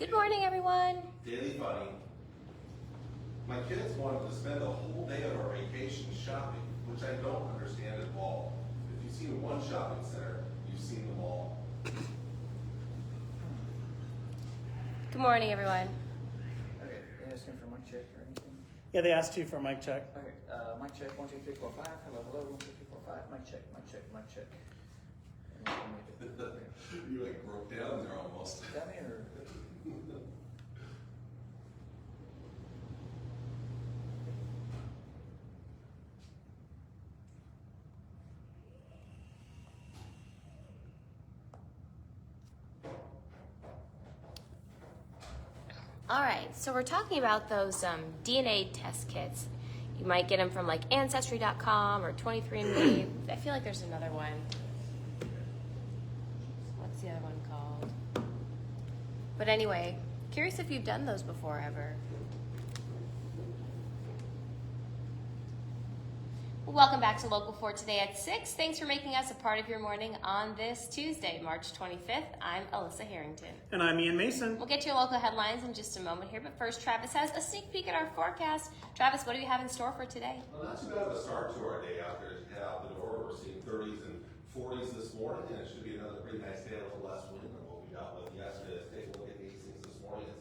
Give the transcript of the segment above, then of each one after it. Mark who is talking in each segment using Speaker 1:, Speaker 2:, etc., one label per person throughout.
Speaker 1: Good morning, everyone.
Speaker 2: Daily Funny. My kids wanted to spend a whole day of our vacation shopping, which I don't understand at all. If you've seen one shopping center, you've seen them all.
Speaker 1: Good morning, everyone.
Speaker 3: Okay, they asking for mic check or anything?
Speaker 4: Yeah, they asked you for a mic check.
Speaker 3: Okay, mic check, 1, 2, 3, 4, 5. Hello, hello, 1, 2, 3, 4, 5. Mic check, mic check, mic check.
Speaker 2: You like broke down there almost.
Speaker 3: Got me or?
Speaker 1: All right, so we're talking about those DNA test kits. You might get them from like Ancestry.com or 23andMe. I feel like there's another one. What's the other one called? But anyway, curious if you've done those before ever. Welcome back to Local 4 today at 6. Thanks for making us a part of your morning on this Tuesday, March 25th. I'm Alissa Harrington.
Speaker 4: And I'm Ian Mason.
Speaker 1: We'll get to your local headlines in just a moment here, but first Travis has a sneak peek at our forecast. Travis, what do you have in store for today?
Speaker 2: Well, not too bad of a start to our day out there as you head out the door. We're seeing 30s and 40s this morning, and it should be another pretty nice day, a little less wind than what we got with yesterday. Let's take a look at Hastings this morning. It's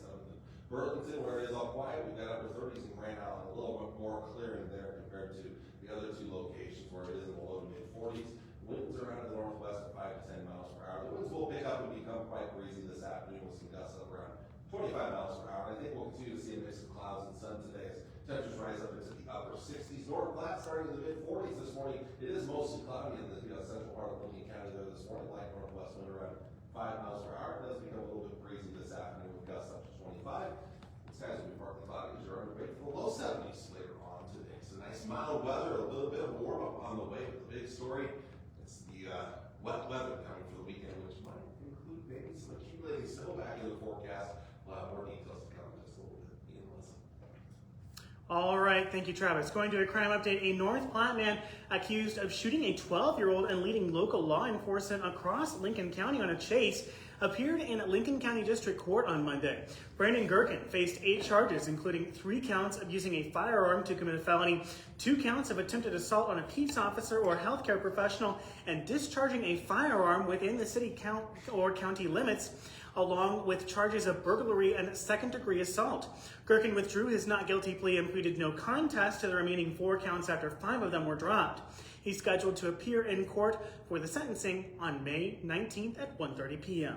Speaker 2: Burlington, where it is all quiet. We've got upper 30s in Grand Island, a little bit more clearing there compared to the other two locations where it is in the low to mid 40s. Winds are out of the northwest at 5 to 10 miles per hour. The winds will pick up and become quite breezy this afternoon with some gusts up around 25 miles per hour. And I think we'll continue to see a mix of clouds and sun today as temperatures rise up into the upper 60s. North Platte starting in the mid 40s this morning. It is mostly cloudy in the central part of Lincoln County there this morning. Light northwest wind around 5 miles per hour. It does become a little bit breezy this afternoon with gusts up to 25. The skies will be partly cloudy as you're on your way for the low 70s later on today. So nice mild weather, a little bit of warm up on the way. But the big story, it's the wet weather coming for the weekend, which might include maybe some accumulating snow back in the forecast. We'll have more details to come in just a little bit. Ian, listen.
Speaker 4: All right, thank you, Travis. Going to a crime update. A North Platte man accused of shooting a 12-year-old and leading local law enforcement across Lincoln County on a chase appeared in Lincoln County District Court on Monday. Brandon Gherkin faced 8 charges, including 3 counts of using a firearm to commit a felony, 2 counts of attempted assault on a peace officer or healthcare professional, and discharging a firearm within the city or county limits, along with charges of burglary and second-degree assault. Gherkin withdrew his not guilty plea and pleaded no contest to the remaining 4 counts after 5 of them were dropped. He's scheduled to appear in court for the sentencing on May 19th at 1:30 p.m.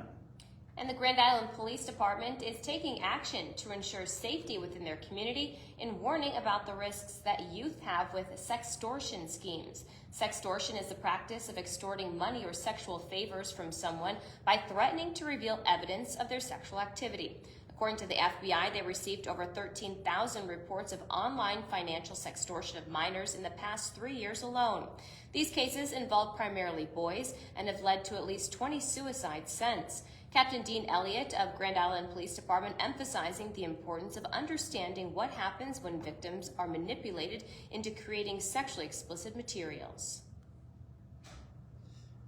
Speaker 1: And the Grand Island Police Department is taking action to ensure safety within their community and warning about the risks that youth have with sextortion schemes. Sextortion is the practice of extorting money or sexual favors from someone by threatening to reveal evidence of their sexual activity. According to the FBI, they received over 13,000 reports of online financial sextortion of minors in the past 3 years alone. These cases involve primarily boys and have led to at least 20 suicides since. Captain Dean Elliott of Grand Island Police Department emphasizing the importance of understanding what happens when victims are manipulated into creating sexually explicit materials.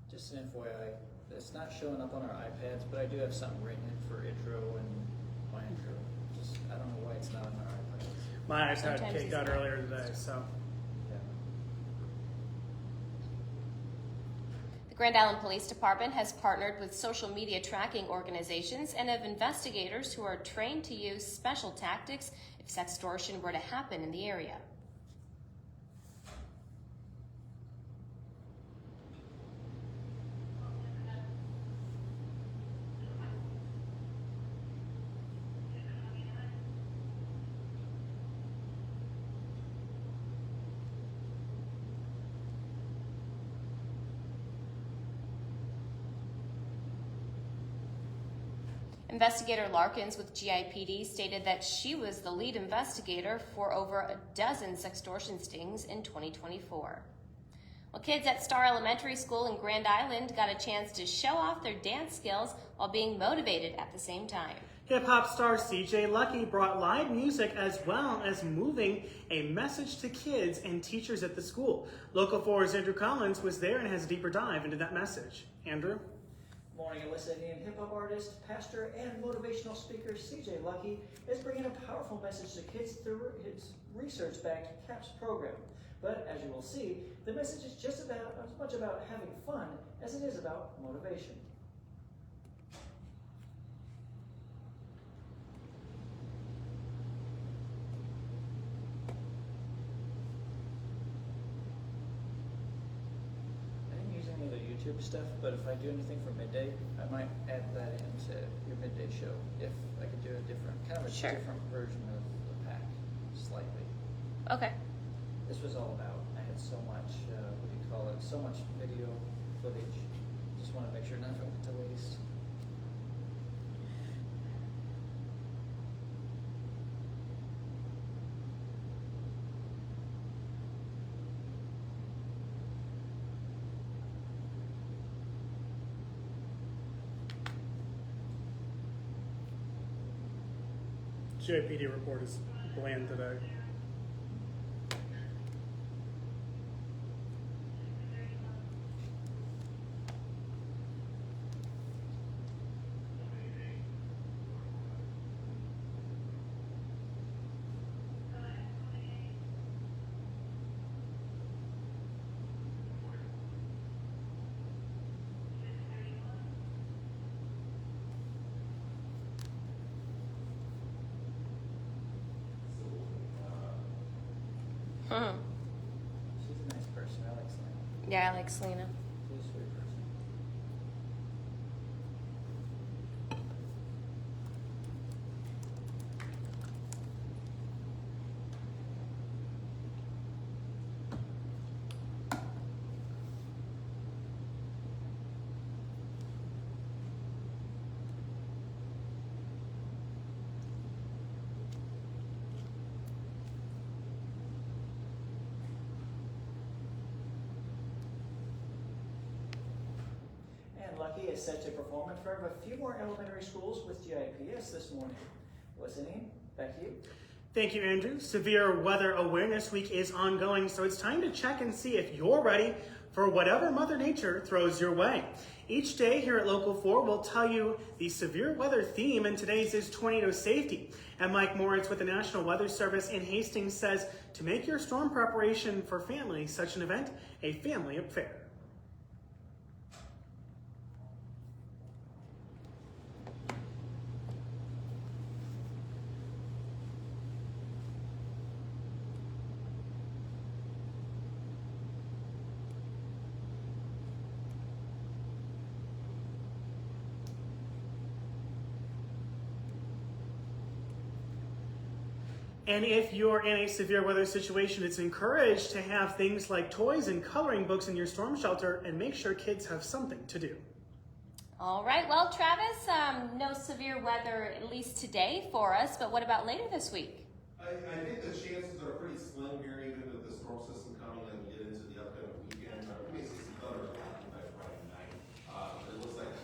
Speaker 3: Just an FYI, it's not showing up on our iPads, but I do have something written in for intro and my intro. Just, I don't know why it's not on our iPads.
Speaker 4: My eyes had
Speaker 1: Sometimes
Speaker 4: kicked out earlier today, so.
Speaker 1: The Grand Island Police Department has partnered with social media tracking organizations and have investigators who are trained to use special tactics if sextortion were to happen in the area. Investigator Larkins with GIPD stated that she was the lead investigator for over a dozen sextortion stings in 2024. Well, kids at Star Elementary School in Grand Island got a chance to show off their dance skills while being motivated at the same time.
Speaker 4: Hip-hop star CJ Lucky brought live music as well as moving a message to kids and teachers at the school. Local 4's Andrew Collins was there and has a deeper dive into that message. Andrew?
Speaker 3: Morning, Alissa Harrington, hip-hop artist, pastor, and motivational speaker CJ Lucky is bringing a powerful message to kids through his research-backed CAPS program. But as you will see, the message is just about as much about having fun as it is about motivation. YouTube stuff, but if I do anything for midday, I might add that into your midday show. If I could do a different, kind of a different version of the pack, slightly.
Speaker 1: Okay.
Speaker 3: This was all about, I had so much, what do you call it, so much video footage. Just want to make sure nothing went to waste.
Speaker 4: GIPD report is bland today.
Speaker 3: She's a nice person. I like Selena.
Speaker 1: Yeah, I like Selena.
Speaker 3: She's a sweet person. Lucky is set to perform in front of a few more elementary schools with GIPS this morning. Listening, back to you.
Speaker 4: Thank you, Andrew. Severe Weather Awareness Week is ongoing, so it's time to check and see if you're ready for whatever Mother Nature throws your way. Each day here at Local 4, we'll tell you the severe weather theme, and today's is tornado safety. And Mike Moritz with the National Weather Service in Hastings says to make your storm preparation for family such an event a family affair. And if you're in a severe weather situation, it's encouraged to have things like toys and coloring books in your storm shelter and make sure kids have something to do.
Speaker 1: All right, well, Travis, no severe weather, at least today for us, but what about later this week?
Speaker 2: I think the chances are pretty slim here, even with the storm system coming and we get into the upcoming weekend. We may see some thunder by Friday night. It looks like,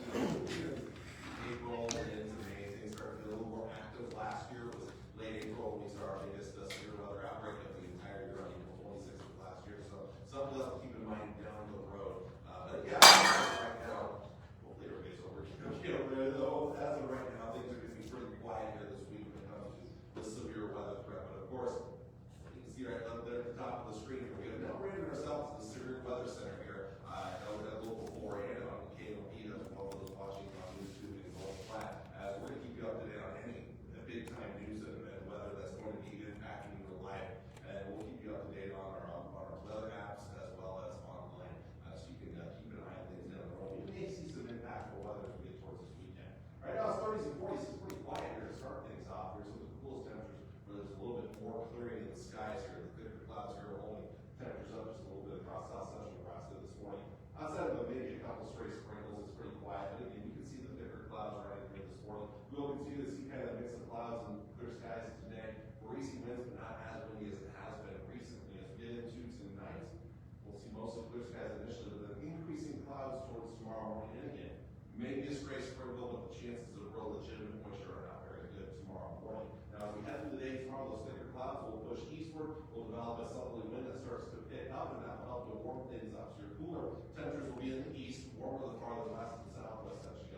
Speaker 2: April and into May, things start to get a little more active. Last year was late April when we saw our biggest severe weather outbreak of the entire year on April 26th of last year. So something else to keep in mind down the road. But yeah, right now, hopefully everybody's over. As of right now, things are going to be pretty quiet here this week when it comes to the severe weather threat. But of course, you can see right up there at the top of the screen, we have now rated ourselves as the Severe Weather Center here at Local 4 and on KOP, as well as those watching on YouTube and Gold Flat. We're going to keep you up to date on any big time news and weather that's going to be impacting your life. And we'll keep you up to date on our weather apps as well as online, so you can keep an eye on things down the road. You may see some impactful weather as we get towards this weekend. Right now, it's 30s and 40s. It's pretty quiet here to start things off. Here's some of the coolest temperatures where there's a little bit more clearing in the skies here. The thicker clouds here are holding temperatures up just a little bit across south central Nebraska this morning. Outside of maybe a couple stray sprinkles, it's pretty quiet. But again, you can see the thicker clouds right here this morning. We'll continue to see kind of a mix of clouds and clear skies today. Breezy winds, but not as windy as it has been recently. As we get into tonight, we'll see mostly clear skies initially, but then increasing clouds towards tomorrow morning. And again, maybe a stray sprinkle, but the chances of real legitimate moisture are not very good tomorrow morning. Now, as we head through the day tomorrow, those thicker clouds will push eastward. We'll develop a southerly wind that starts to pick up, and that will help to warm things up. So your cooler temperatures will be in the east, warmer the farther west and southwest sections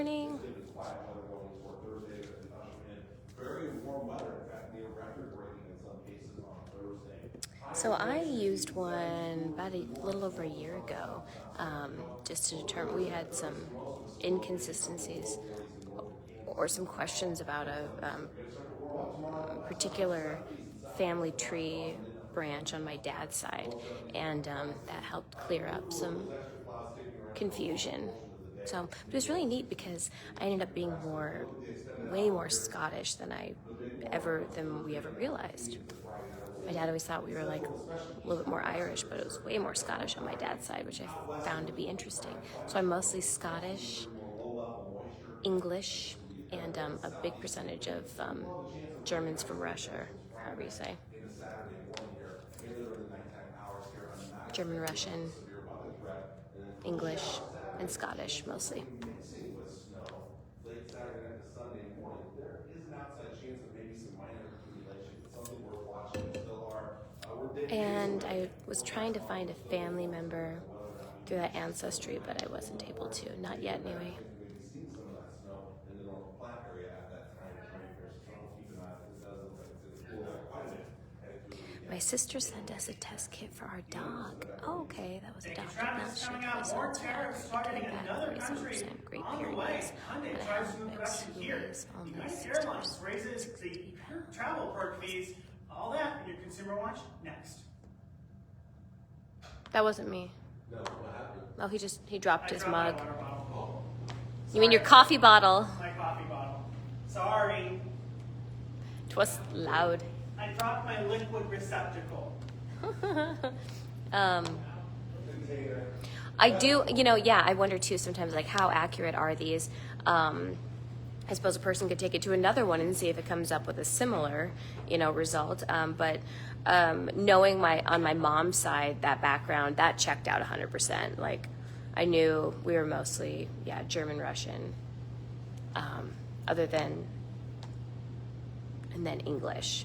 Speaker 1: morning.
Speaker 2: It's been quiet weather going toward Thursday, but it's ushered in very warm weather. In fact, near record breaking in some cases on Thursday.
Speaker 1: So I used one about a little over a year ago, just to determine. We had some inconsistencies or some questions about a particular family tree branch on my dad's side, and that helped clear up some confusion. So but it was really neat because I ended up being way more Scottish than we ever realized. My dad always thought we were like a little bit more Irish, but it was way more Scottish on my dad's side, which I found to be interesting. So I'm mostly Scottish, English, and a big percentage of Germans from Russia, or however you say. German, Russian, English, and Scottish mostly. And I was trying to find a family member through that ancestry, but I wasn't able to. Not yet, anyway. My sister sent us a test kit for our dog. Oh, okay, that was adopted. Now she results getting back 47% great periods. And I have a mix who is almost 6 years.
Speaker 4: Raises the travel perk fees, all that in your consumer watch next.
Speaker 1: That wasn't me.
Speaker 2: No, what happened?
Speaker 1: Oh, he dropped his mug.
Speaker 4: My water bottle.
Speaker 1: You mean your coffee bottle?
Speaker 4: My coffee bottle. Sorry.
Speaker 1: It was loud.
Speaker 4: I dropped my liquid receptacle.
Speaker 1: I do, I wonder too sometimes, like, how accurate are these? I suppose a person could take it to another one and see if it comes up with a similar, result. But knowing on my mom's side, that background, that checked out 100%. Like, I knew we were mostly, German, Russian, and then English.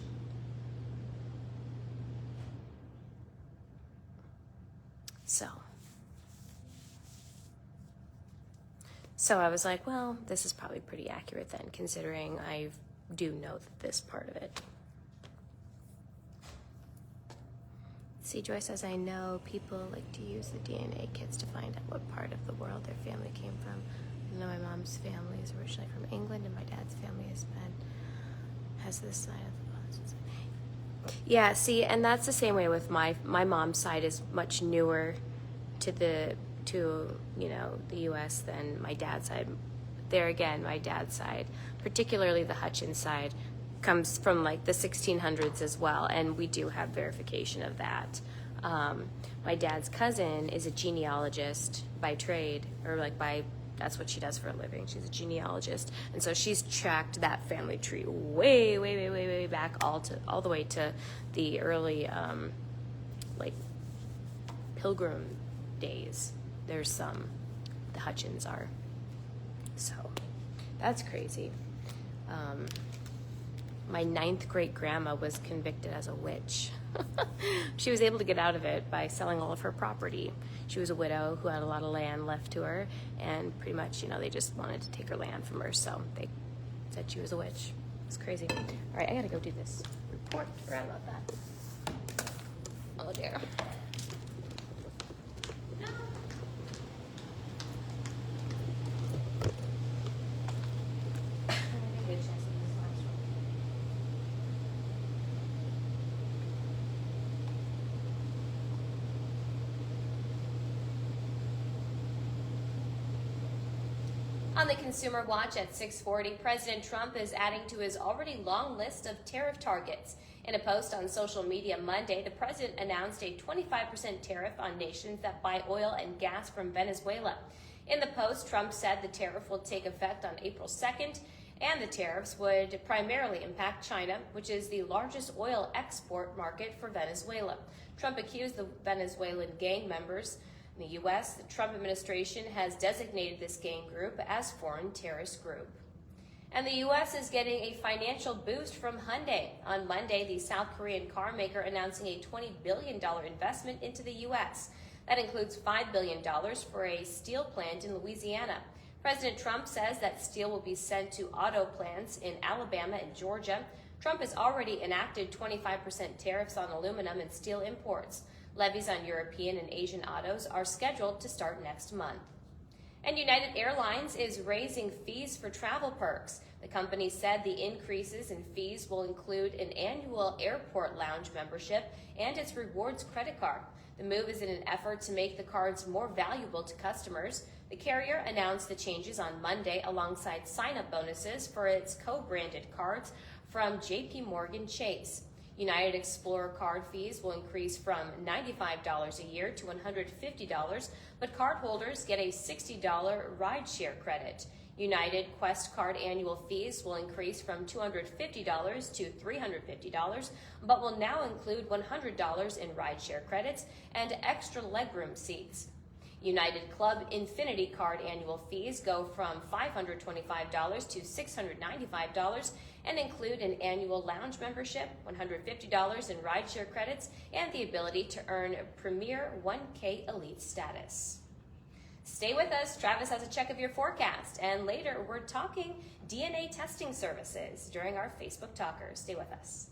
Speaker 1: So I was like, well, this is probably pretty accurate then, considering I do know this part of it. See, Joy says, I know people like to use the DNA kits to find out what part of the world their family came from. I know my mom's family is originally from England, and my dad's family has this side of the body. Yeah, see, and that's the same way with my mom's side is much newer to the U.S. than my dad's side. There again, my dad's side, particularly the Hutchins side, comes from like the 1600s as well, and we do have verification of that. My dad's cousin is a genealogist by trade, that's what she does for a living. She's a genealogist, and so she's tracked that family tree way back all the way to the early Pilgrim days. There's the Hutchins are. So that's crazy. My 9th great grandma was convicted as a witch. She was able to get out of it by selling all of her property. She was a widow who had a lot of land left to her, and pretty much, they just wanted to take her land from her, so they said she was a witch. It's crazy. All right, I gotta go do this report. Forgot about that. Oh dear. On the Consumer Watch at 6:40, President Trump is adding to his already long list of tariff targets. In a post on social media Monday, the president announced a 25% tariff on nations that buy oil and gas from Venezuela. In the post, Trump said the tariff will take effect on April 2nd, and the tariffs would primarily impact China, which is the largest oil export market for Venezuela. Trump accused the Venezuelan gang members. In the U.S., the Trump administration has designated this gang group as foreign terrorist group. And the U.S. is getting a financial boost from Hyundai. On Monday, the South Korean car maker announcing a $20 billion investment into the U.S. That includes $5 billion for a steel plant in Louisiana. President Trump says that steel will be sent to auto plants in Alabama and Georgia. Trump has already enacted 25% tariffs on aluminum and steel imports. Levies on European and Asian autos are scheduled to start next month. And United Airlines is raising fees for travel perks. The company said the increases in fees will include an annual airport lounge membership and its rewards credit card. The move is in an effort to make the cards more valuable to customers. The carrier announced the changes on Monday alongside sign-up bonuses for its co-branded cards from JP Morgan Chase. United Explorer card fees will increase from $95 a year to $150, but cardholders get a $60 rideshare credit. United Quest card annual fees will increase from $250 to $350, but will now include $100 in rideshare credits and extra legroom seats. United Club Infinity card annual fees go from $525 to $695 and include an annual lounge membership, $150 in rideshare credits, and the ability to earn Premier 1K Elite status. Stay with us. Travis has a check of your forecast, and later we're talking DNA testing services during our Facebook Talkers. Stay with us.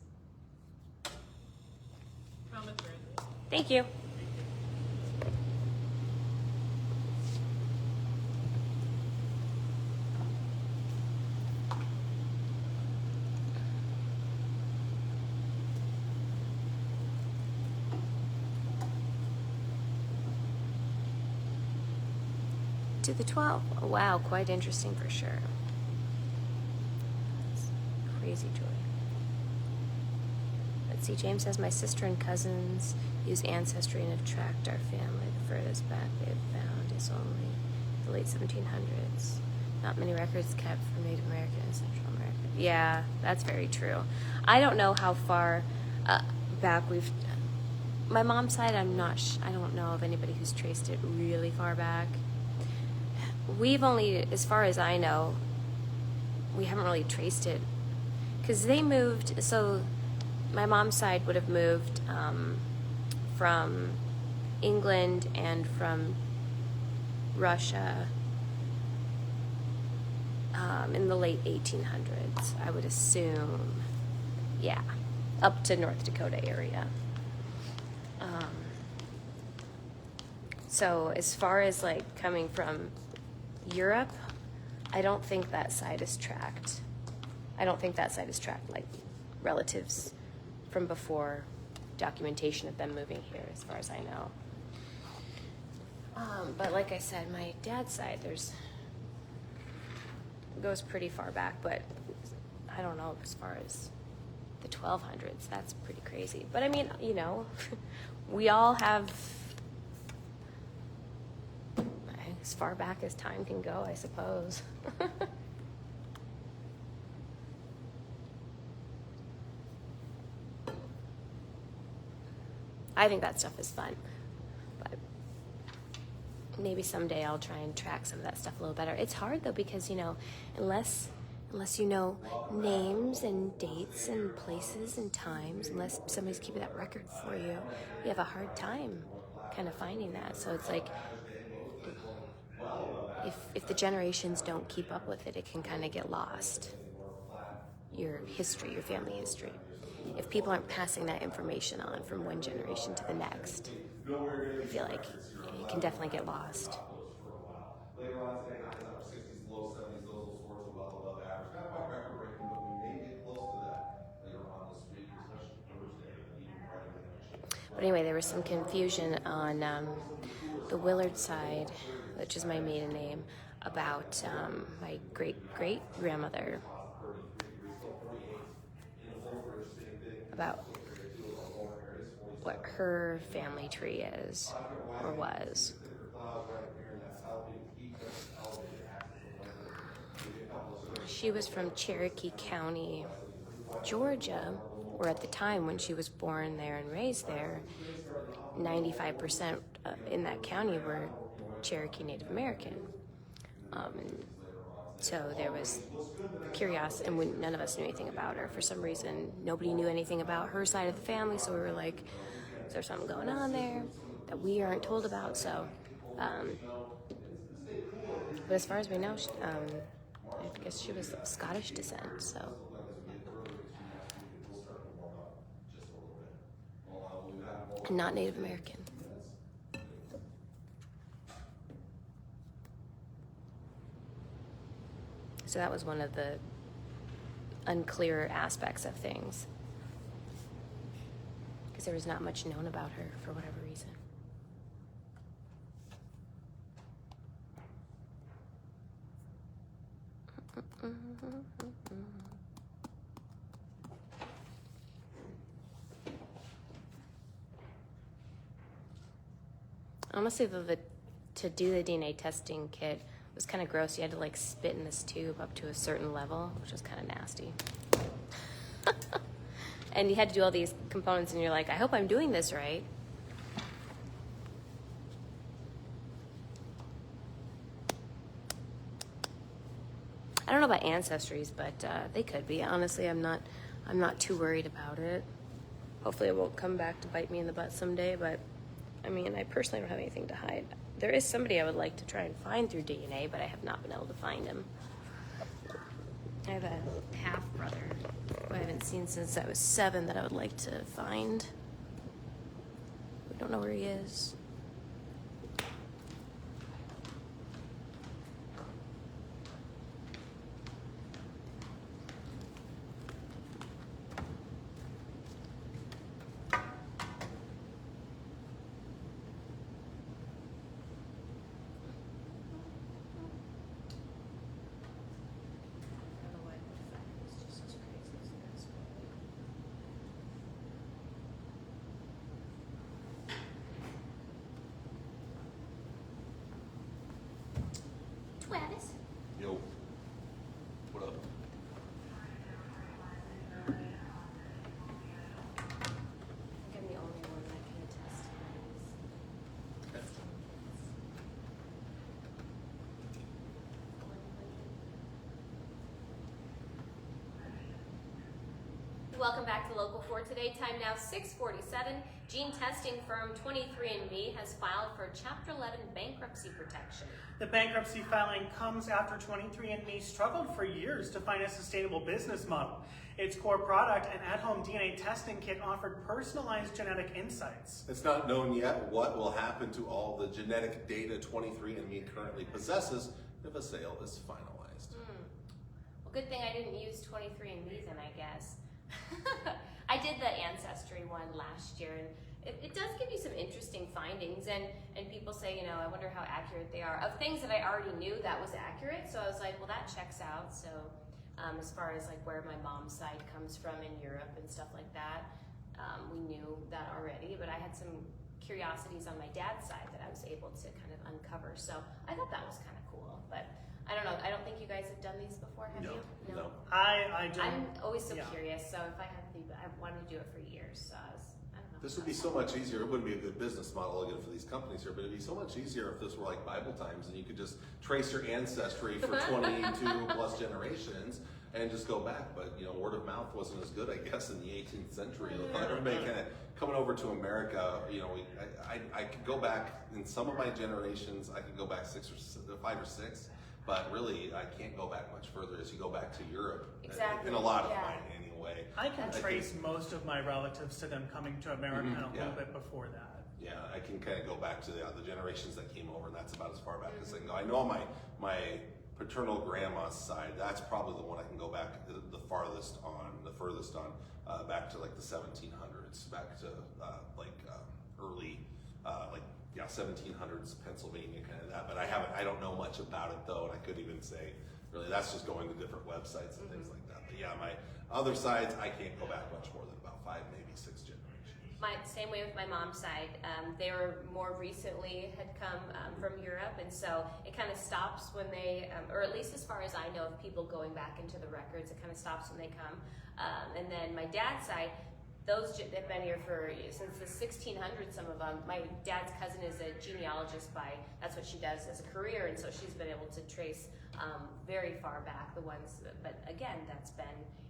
Speaker 1: Thank you. To the 12. Oh, wow, quite interesting for sure. That's crazy joy. Let's see, James says, my sister and cousins use Ancestry and have tracked our family. The furthest back they've found is only the late 1700s. Not many records kept from Native American and Central America. Yeah, that's very true. I don't know how far back we've... My mom's side, I don't know of anybody who's traced it really far back. We've only, as far as I know, we haven't really traced it. Because they moved, so my mom's side would have moved from England and from Russia in the late 1800s, I would assume. Yeah, up to North Dakota area. So as far as like coming from Europe, I don't think that side is tracked. Like relatives from before, documentation of them moving here, as far as I know. But like I said, my dad's side, it goes pretty far back, but I don't know as far as the 1200s. That's pretty crazy. But I mean, you know, we all have as far back as time can go, I suppose. I think that stuff is fun, but maybe someday I'll try and track some of that stuff a little better. It's hard though, because, you know, unless you know names and dates and places and times, unless somebody's keeping that record for you, you have a hard time kind of finding that. So it's like, if the generations don't keep up with it, it can kind of get lost. Your history, your family history. If people aren't passing that information on from one generation to the next, I feel like it can definitely get lost.
Speaker 2: Later on today, highs upper 60s, low 70s, those will soar to well above average. Not quite record breaking, but we may get close to that later on this week, especially Thursday, even Friday next year.
Speaker 1: But anyway, there was some confusion on the Willard side, which is my maiden name, about my great-great-grandmother, about what her family tree is or was. She was from Cherokee County, Georgia, or at the time when she was born there and raised there, 95% in that county were Cherokee Native American. So there was curiosity, and none of us knew anything about her. For some reason, nobody knew anything about her side of the family, so we were like, is there something going on there that we aren't told about? So But as far as we know, I guess she was of Scottish descent, so. And not Native American. So that was one of the unclear aspects of things. Because there was not much known about her for whatever reason. Honestly, to do the DNA testing kit was kind of gross. You had to like spit in this tube up to a certain level, which was kind of nasty. And you had to do all these components, and you're like, I hope I'm doing this right. I don't know about ancestries, but they could be. Honestly, I'm not too worried about it. Hopefully it won't come back to bite me in the butt someday, but I mean, I personally don't have anything to hide. There is somebody I would like to try and find through DNA, but I have not been able to find him. I have a half-brother who I haven't seen since I was 7 that I would like to find. We don't know where he is.
Speaker 2: Yo, what up?
Speaker 1: I'm the only one that can attest to this. Welcome back to Local 4 today. Time now 6:47. Gene testing firm 23andMe has filed for Chapter 11 bankruptcy protection.
Speaker 4: The bankruptcy filing comes after 23andMe struggled for years to find a sustainable business model. Its core product, an at-home DNA testing kit, offered personalized genetic insights.
Speaker 2: It's not known yet what will happen to all the genetic data 23andMe currently possesses if a sale is finalized.
Speaker 1: Well, good thing I didn't use 23andMe then, I guess. I did the Ancestry one last year, and it does give you some interesting findings, and people say, you know, I wonder how accurate they are. Of things that I already knew that was accurate, so I was like, well, that checks out. So as far as like where my mom's side comes from in Europe and stuff like that, we knew that already, but I had some curiosities on my dad's side that I was able to kind of uncover. So I thought that was kind of cool, but I don't know. I don't think you guys have done these before, have you?
Speaker 2: No.
Speaker 4: I don't.
Speaker 1: I'm always so curious, so if I have to, I wanted to do it for years, so I don't know.
Speaker 2: This would be so much easier. It wouldn't be a good business model again for these companies here, but it'd be so much easier if this were like Bible times and you could just trace your ancestry for 22 plus generations and just go back. But you know, word of mouth wasn't as good, I guess, in the 18th century. Everybody kind of coming over to America. You know, I could go back in some of my generations. I could go back 5 or 6. But really, I can't go back much further as you go back to Europe.
Speaker 1: Exactly.
Speaker 2: In a lot of mine, anyway.
Speaker 4: I can trace most of my relatives to them coming to America and a little bit before that.
Speaker 2: Yeah, I can kind of go back to the generations that came over, and that's about as far back as I can go. I know on my paternal grandma's side, that's probably the one I can go back the furthest on, back to like the 1700s, back to early, 1700s Pennsylvania, kind of that. But I don't know much about it though, and I couldn't even say really. That's just going to different websites and things like that. But yeah, my other sides, I can't go back much more than about 5, maybe 6 generations.
Speaker 1: Same way with my mom's side. They were more recently had come from Europe, and so it kind of stops when they, or at least as far as I know of people going back into the records, it kind of stops when they come. And then my dad's side, those have been here since the 1600s, some of them. My dad's cousin is a genealogist that's what she does as a career, and so she's been able to trace very far back the ones, but again, that's been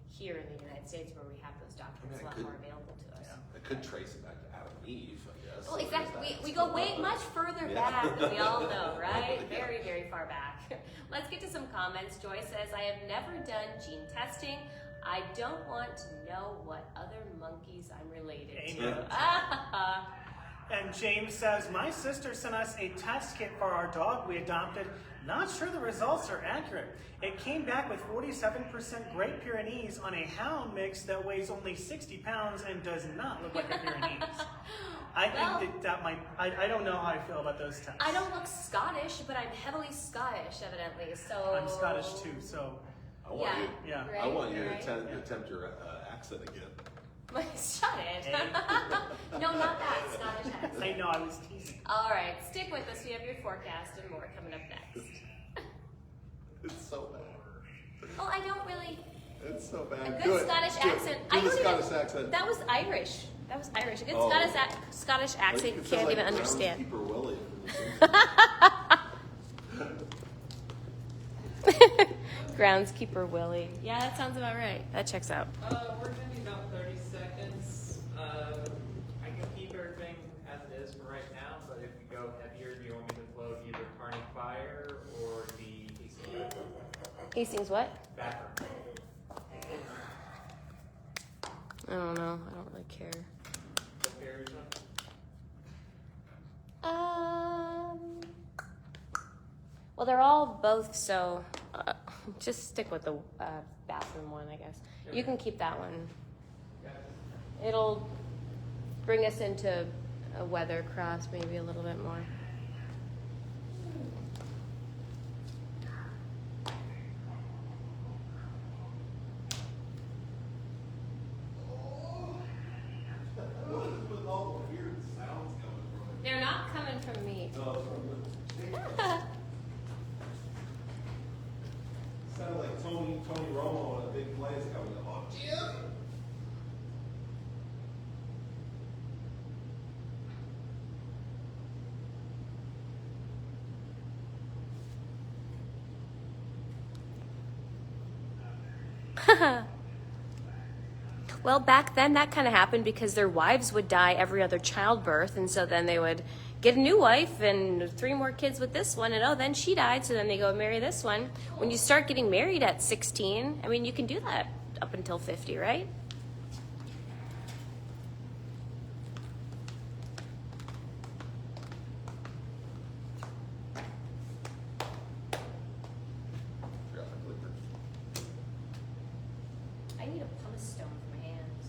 Speaker 1: here in the United States where we have those documents a lot more available to us.
Speaker 2: Yeah, I could trace it back to Adam and Eve, I guess.
Speaker 1: Well, exactly. We go way much further back than we all know, right? Very, very far back. Let's get to some comments. Joy says, I have never done gene testing. I don't want to know what other monkeys I'm related
Speaker 4: Amen.
Speaker 1: to.
Speaker 4: And James says, my sister sent us a test kit for our dog we adopted. Not sure the results are accurate. It came back with 47% Great Pyrenees on a hound mix that weighs only 60 pounds and does not look like a Pyrenees. I think that might, I don't know how I feel about those tests.
Speaker 1: I don't look Scottish, but I'm heavily Scottish, evidently. So
Speaker 4: I'm Scottish too, so.
Speaker 2: I want you.
Speaker 4: Yeah.
Speaker 2: I want you
Speaker 1: right.
Speaker 2: to attempt your accent again.
Speaker 1: Scottish.
Speaker 4: Hey.
Speaker 1: No, not that Scottish accent.
Speaker 4: I know, I was teasing.
Speaker 1: All right, stick with us. We have your forecast and more coming up next.
Speaker 2: It's so bad.
Speaker 1: Oh, I don't really.
Speaker 2: It's so bad.
Speaker 1: A good Scottish accent.
Speaker 2: Do
Speaker 1: I
Speaker 2: the
Speaker 1: don't
Speaker 2: Scottish
Speaker 1: even,
Speaker 2: accent.
Speaker 1: That was Irish. That was Irish. A good
Speaker 2: Oh.
Speaker 1: Scottish accent you
Speaker 2: It sounds
Speaker 1: can't
Speaker 2: like
Speaker 1: even understand.
Speaker 2: Groundskeeper Willie.
Speaker 1: Groundskeeper Willie. Yeah, that sounds about right. That checks out.
Speaker 5: We're gonna be about 30 seconds. I can keep everything as it is for right now, but if you go heavier, do you want me to float either Carney Fire or the Hastings
Speaker 1: Hastings what?
Speaker 5: backer?
Speaker 1: I don't know. I don't really care.
Speaker 5: What carriers on?
Speaker 1: Well, they're all both, so just stick with the bathroom one, I guess. You can keep that one. It'll bring us into a weather cross maybe a little bit more.
Speaker 2: What is with all the weird sounds coming from it?
Speaker 1: They're not coming from me.
Speaker 2: No, it's from the sounded like Tony Romo on a big play is coming up. Oh, Jim!
Speaker 1: Well, back then that kind of happened because their wives would die every other childbirth, and so then they would get a new wife and 3 more kids with this one, and oh, then she died, so then they go marry this one. When you start getting married at 16, I mean, you can do that up until 50, right?
Speaker 2: Forgot my clicker.
Speaker 1: I need a pumice stone for my hands.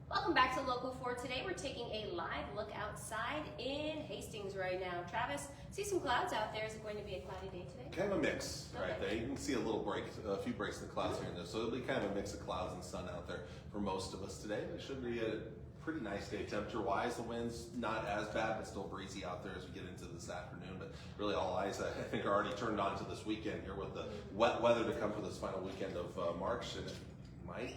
Speaker 1: Welcome back to Local 4. Today we're taking a live look outside in Hastings right now. Travis, see some clouds out there. Is it going to be a cloudy day today?
Speaker 2: Kind of a mix right
Speaker 1: Okay.
Speaker 2: there. You can see a little break, a few breaks in the clouds here and there. So it'll be kind of a mix of clouds and sun out there for most of us today. It should be a pretty nice day temperature-wise. The wind's not as bad, but still breezy out there as we get into this afternoon. But really all eyes, I think, are already turned on to this weekend here with the wet weather to come for this final weekend of March. And it may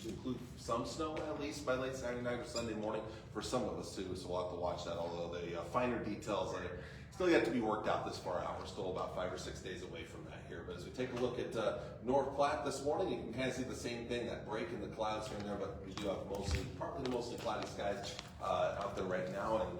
Speaker 2: include some snow at least by late Saturday night or Sunday morning for some of us too. So we'll have to watch that, although the finer details that are still yet to be worked out this far out. We're still about 5 or 6 days away from that here. But as we take a look at North Platte this morning, you can kind of see the same thing, that break in the clouds here and there, but we do have mostly cloudy skies out there right now. And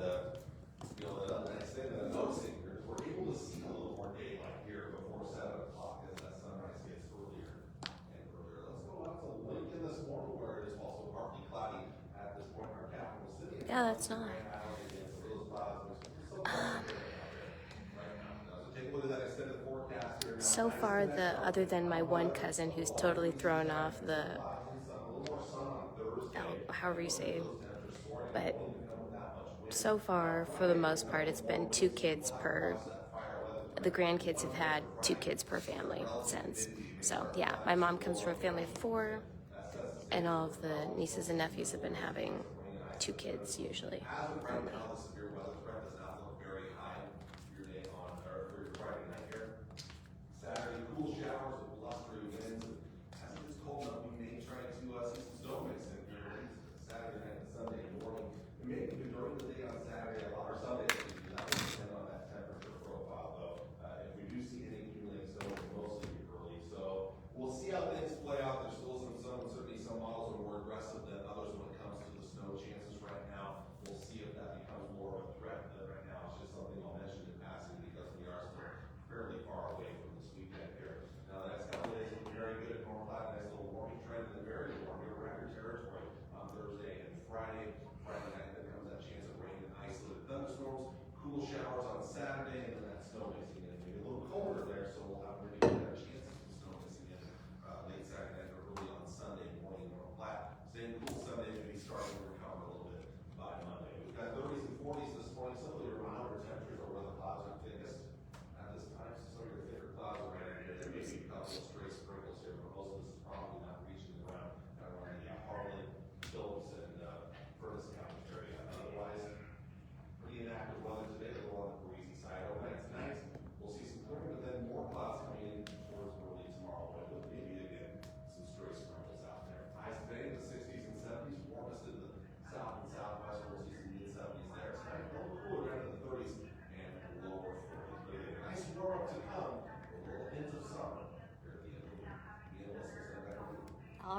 Speaker 2: you know, the nice thing that I'm noticing here is we're able to see a little more daylight here before 7 o'clock as that sunrise gets earlier and earlier. Let's go out to Lincoln this morning, where it is also partly cloudy at this point in our capital city.
Speaker 1: Yeah, that's not. So far, other than my one cousin who's totally thrown off the, however you say, but so far, for the most part, it's been 2 kids per, the grandkids have had 2 kids per family since. So yeah, my mom comes from a family of 4, and all of the nieces and nephews have been having 2 kids usually.
Speaker 2: Saturday, cool showers with blustery winds. As it gets cold enough, we may try to see some snow mix in here at least Saturday night and Sunday morning. And maybe even during the day on Saturday, or Sunday, that will depend on that temperature profile though. If we do see any accumulating snow, it'll mostly be early. So we'll see how things play out. There's still certainly some models are more aggressive than others when it comes to the snow chances right now. We'll see if that becomes more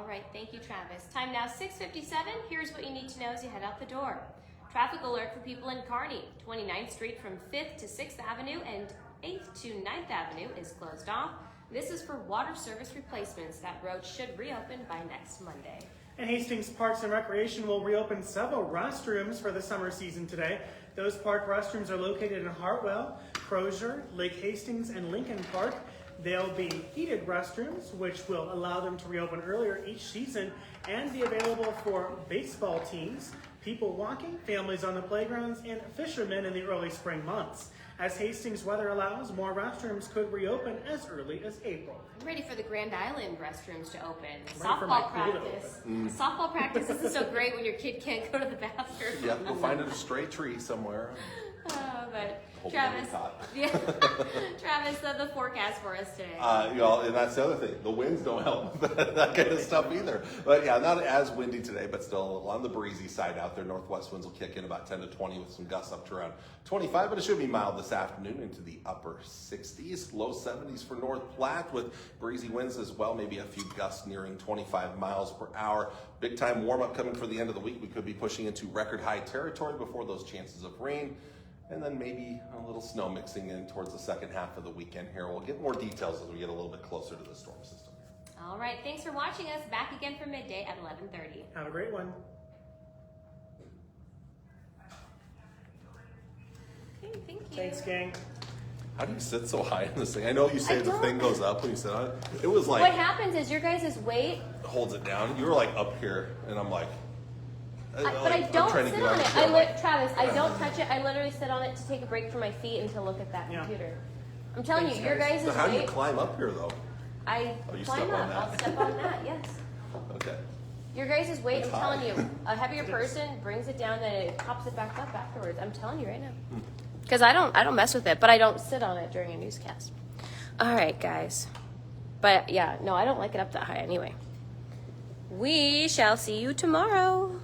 Speaker 1: All right, thank you, Travis. Time now 6:57. Here's what you need to know as you head out the door. Traffic alert for people in Kearney. 29th Street from 5th to 6th Avenue and 8th to 9th Avenue is closed off. This is for water service replacements. That road should reopen by next Monday.
Speaker 4: And Hastings Parks and Recreation will reopen several restrooms for the summer season today. Those park restrooms are located in Hartwell, Crozier, Lake Hastings, and Lincoln Park. They'll be heated restrooms, which will allow them to reopen earlier each season and be available for baseball teams, people walking, families on the playgrounds, and fishermen in the early spring months. As Hastings weather allows, more restrooms could reopen as early as April.
Speaker 1: I'm ready for the Grand Island restrooms to open.
Speaker 4: Ready for my
Speaker 1: Softball
Speaker 4: pool to
Speaker 1: practice. Softball practice isn't so great when your kid can't go to the bathroom.
Speaker 2: Yep, we'll find a stray tree somewhere.
Speaker 1: But
Speaker 2: Hope
Speaker 1: Travis,
Speaker 2: nobody caught.
Speaker 1: yeah, Travis, the forecast for us today.
Speaker 2: And that's the other thing. The winds don't help with that kind of stuff either. But yeah, not as windy today, but still a little on the breezy side out there. Northwest winds will kick in about 10 to 20 with some gusts up to around 25, but it should be mild this afternoon into the upper 60s, low 70s for North Platte with breezy winds as well, maybe a few gusts nearing 25 miles per hour. Big time warm up coming for the end of the week. We could be pushing into record high territory before those chances of rain. And then maybe a little snow mixing in towards the second half of the weekend here. We'll get more details as we get a little bit closer to the storm system.
Speaker 1: All right, thanks for watching us. Back again for midday at 11:30.
Speaker 4: Have a great one.
Speaker 1: Okay, thank you.
Speaker 4: Thanks, gang.
Speaker 2: How do you sit so high in this thing? I know you say
Speaker 1: I
Speaker 2: the
Speaker 1: don't.
Speaker 2: thing goes up when you sit on it. It was like,
Speaker 1: What happens is your guys' weight,
Speaker 2: holds it down. You were like up here, and I'm like,
Speaker 1: but I
Speaker 2: I'm
Speaker 1: don't
Speaker 2: trying to
Speaker 1: sit
Speaker 2: get
Speaker 1: on
Speaker 2: the
Speaker 1: it.
Speaker 2: chair,
Speaker 1: Travis, I don't touch it. I literally sit on it to take a break from my feet and to look at that
Speaker 4: Yeah.
Speaker 1: computer. I'm telling
Speaker 4: Thanks,
Speaker 1: you, your
Speaker 4: guys.
Speaker 1: guys'
Speaker 2: So how do you
Speaker 1: weight,
Speaker 2: climb up here though?
Speaker 1: I
Speaker 2: Oh, you
Speaker 1: climb
Speaker 2: step on
Speaker 1: up.
Speaker 2: that.
Speaker 1: I'll step on that, yes.
Speaker 2: Okay.
Speaker 1: Your guys' weight,
Speaker 2: It's
Speaker 1: I'm telling
Speaker 2: high.
Speaker 1: you, a heavier person brings it down and it pops it back up afterwards. I'm telling you right now. Because I don't mess with it, but I don't sit on it during a newscast. All right, guys. But yeah, no, I don't like it up that high anyway. We shall see you tomorrow.